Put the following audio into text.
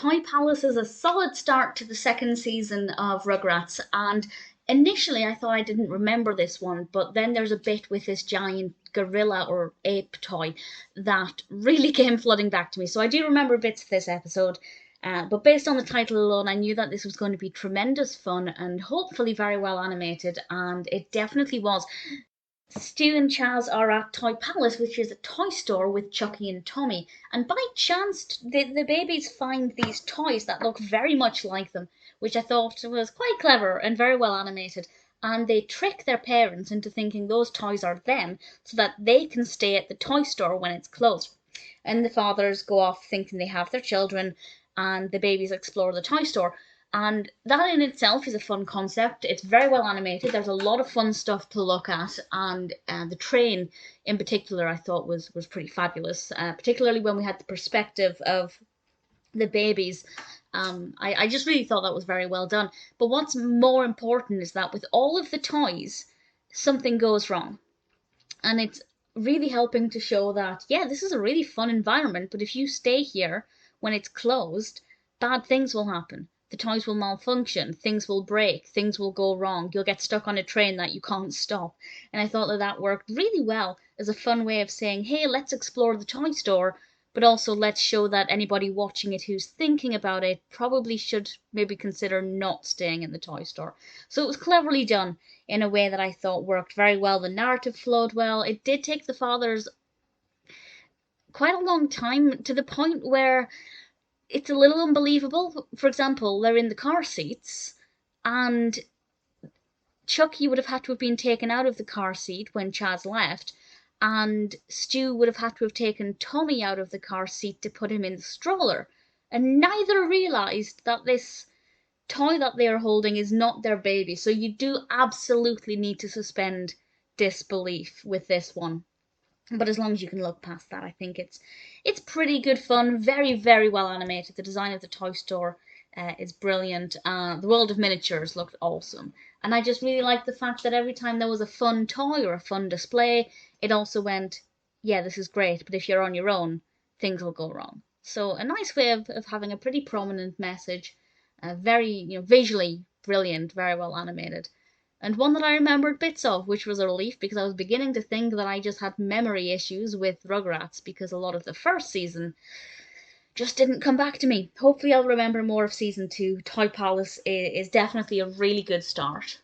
Toy Palace is a solid start to the second season of Rugrats, and initially I thought I didn't remember this one, but then there's a bit with this giant gorilla or ape toy that really came flooding back to me. So I do remember bits of this episode, but based on the title alone, I knew that this was going to be tremendous fun and hopefully very well animated, and it definitely was. Stu and Chaz are at Toy Palace, which is a toy store with Chuckie and Tommy, and by chance the babies find these toys that look very much like them, which I thought was quite clever and very well animated. And they trick their parents into thinking those toys are them so that they can stay at the toy store when it's closed. And the fathers go off thinking they have their children, and the babies explore the toy store. And that in itself is a fun concept. It's very well animated. There's a lot of fun stuff to look at, and the train in particular I thought was pretty fabulous, particularly when we had the perspective of the babies. I just really thought that was very well done. But what's more important is that with all of the toys, something goes wrong. And it's really helping to show that, yeah, this is a really fun environment, but if you stay here when it's closed, bad things will happen. The toys will malfunction, things will break, things will go wrong, you'll get stuck on a train that you can't stop. And I thought that that worked really well as a fun way of saying, hey, let's explore the toy store, but also let's show that anybody watching it who's thinking about it probably should maybe consider not staying in the toy store. So it was cleverly done in a way that I thought worked very well. The narrative flowed well. It did take the fathers quite a long time, to the point where it's a little unbelievable. For example, they're in the car seats, and Chuckie would have had to have been taken out of the car seat when Chaz left, and Stu would have had to have taken Tommy out of the car seat to put him in the stroller. And neither realised that this toy that they are holding is not their baby. So you do absolutely need to suspend disbelief with this one. But as long as you can look past that, I think it's pretty good fun. Very, very well animated. The design of the toy store is brilliant. The world of miniatures looked awesome. And I just really liked the fact that every time there was a fun toy or a fun display, it also went, yeah, this is great, but if you're on your own, things will go wrong. So a nice way of having a pretty prominent message. Very, visually brilliant, very well animated. And one that I remembered bits of, which was a relief because I was beginning to think that I just had memory issues with Rugrats because a lot of the first season just didn't come back to me. Hopefully I'll remember more of season 2. Toy Palace is definitely a really good start.